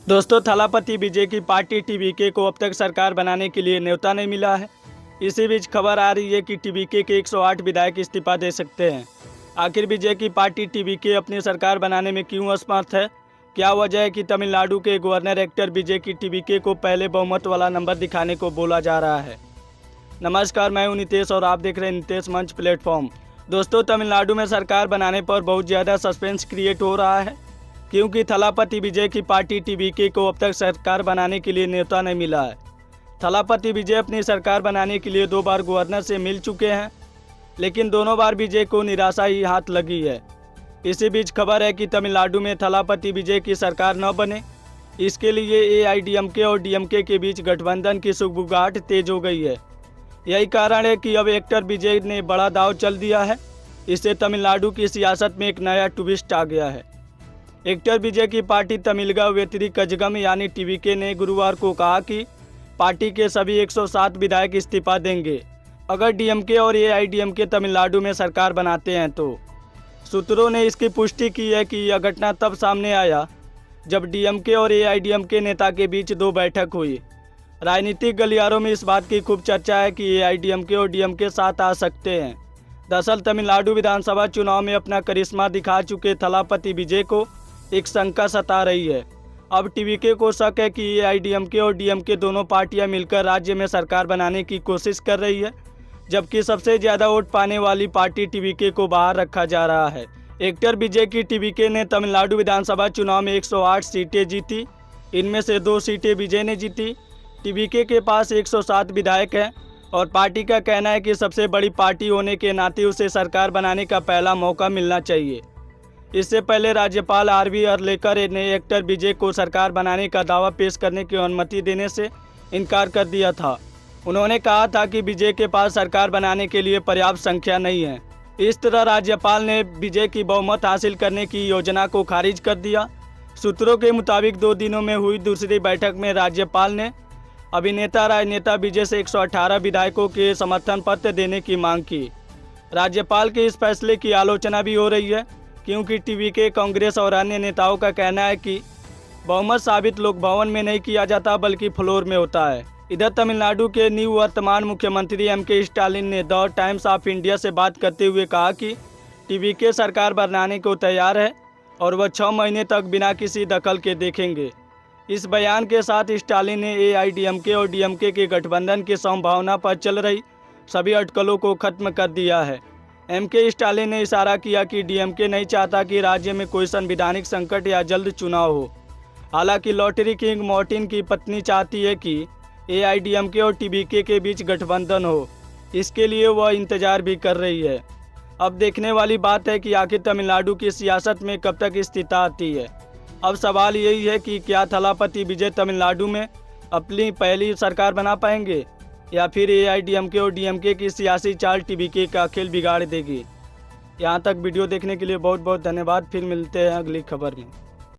दोस्तों, थलापति विजय की party TVK को अब तक सरकार बनाने के लिए न्योता नहीं मिला है। इसी बीच खबर आ रही है कि टीवीके के 108 विधायक इस्तीफा दे सकते हैं। आखिर विजय की पार्टी टीवीके अपनी सरकार बनाने में क्यों असमर्थ है? क्या वजह है कि तमिलनाडु के गवर्नर एक्टर विजय की टीवीके को पहले बहुमत वाला नंबर दिखाने को बोला जा रहा है? नमस्कार, मैं हूं नितेश और आप देख रहे हैं नितेश मंच प्लेटफॉर्म। दोस्तों, तमिलनाडु में सरकार बनाने पर बहुत ज़्यादा सस्पेंस क्रिएट हो रहा है, क्योंकि थलापति विजय की पार्टी टीवीके को अब तक सरकार बनाने के लिए न्योता नहीं मिला है। थलापति विजय अपनी सरकार बनाने के लिए 2 बार गवर्नर से मिल चुके हैं, लेकिन दोनों बार विजय को निराशा ही हाथ लगी है। इसी बीच खबर है कि तमिलनाडु में थलापति विजय की सरकार न बने, इसके लिए एआईडीएमके और डीएमके के बीच गठबंधन की सुगबुगाहट तेज हो गई है। यही कारण है कि अब एक्टर विजय ने बड़ा दांव चल दिया है। इससे तमिलनाडु की सियासत में एक नया ट्विस्ट आ गया है। एक्टर विजय की पार्टी तमिलगा वेतरी कजगम यानी टीवीके ने गुरुवार को कहा कि पार्टी के सभी 107 विधायक इस्तीफा देंगे अगर डीएमके और एआईडीएमके तमिलनाडु में सरकार बनाते हैं तो। सूत्रों ने इसकी पुष्टि की है कि यह घटना तब सामने आया जब डीएमके और एआईडीएमके नेता के बीच 2 बैठक हुई। राजनीतिक गलियारों में इस बात की खूब चर्चा है कि एआईडीएमके और डीएमके साथ आ सकते हैं। दरअसल तमिलनाडु विधानसभा चुनाव में अपना करिश्मा दिखा चुके थलापति विजय को एक शंका सता रही है। अब टीवीके को शक है कि एआईडीएमके और डीएमके दोनों पार्टियां मिलकर राज्य में सरकार बनाने की कोशिश कर रही है, जबकि सबसे ज़्यादा वोट पाने वाली पार्टी टीवीके को बाहर रखा जा रहा है। एक्टर विजय की टीवीके ने तमिलनाडु विधानसभा चुनाव में 108 सीटें जीती। इनमें से 2 सीटें विजय ने जीती। टीवीके के पास 107 विधायक हैं और पार्टी का कहना है कि सबसे बड़ी पार्टी होने के नाते उसे सरकार बनाने का पहला मौका मिलना चाहिए। इससे पहले राज्यपाल आरवी अरलेकर ने एक्टर विजय को सरकार बनाने का दावा पेश करने की अनुमति देने से इनकार कर दिया था। उन्होंने कहा था कि विजय के पास सरकार बनाने के लिए पर्याप्त संख्या नहीं है। इस तरह राज्यपाल ने विजय की बहुमत हासिल करने की योजना को खारिज कर दिया। सूत्रों के मुताबिक 2 दिनों में हुई दूसरी बैठक में राज्यपाल ने अभिनेता राजनेता विजय से 118 विधायकों के समर्थन पत्र देने की मांग की। राज्यपाल के इस फैसले की आलोचना भी हो रही है, क्योंकि टीवीके, कांग्रेस और अन्य नेताओं का कहना है कि बहुमत साबित लोक भवन में नहीं किया जाता बल्कि फ्लोर में होता है। इधर तमिलनाडु के निवर्तमान मुख्यमंत्री एमके स्टालिन ने द टाइम्स ऑफ इंडिया से बात करते हुए कहा कि टीवीके सरकार बनाने को तैयार है और वह 6 महीने तक बिना किसी दखल के देखेंगे। इस बयान के साथ स्टालिन ने एआईडीएमके और डीएमके के गठबंधन की संभावना पर चल रही सभी अटकलों को खत्म कर दिया है। एमके स्टालिन ने इशारा किया कि डीएमके नहीं चाहता कि राज्य में कोई संवैधानिक संकट या जल्द चुनाव हो। हालांकि लॉटरी किंग मार्टिन की पत्नी चाहती है कि एआईडीएमके और टीवीके के बीच गठबंधन हो। इसके लिए वह इंतजार भी कर रही है। अब देखने वाली बात है कि आखिर तमिलनाडु की सियासत में कब तक स्थिरता आती है। अब सवाल यही है कि क्या थलापति विजय तमिलनाडु में अपनी पहली सरकार बना पाएंगे या फिर एआईडीएमके और डीएमके की सियासी चाल टीवीके का खेल बिगाड़ देगी। यहाँ तक वीडियो देखने के लिए बहुत बहुत धन्यवाद। फिर मिलते हैं अगली खबर में।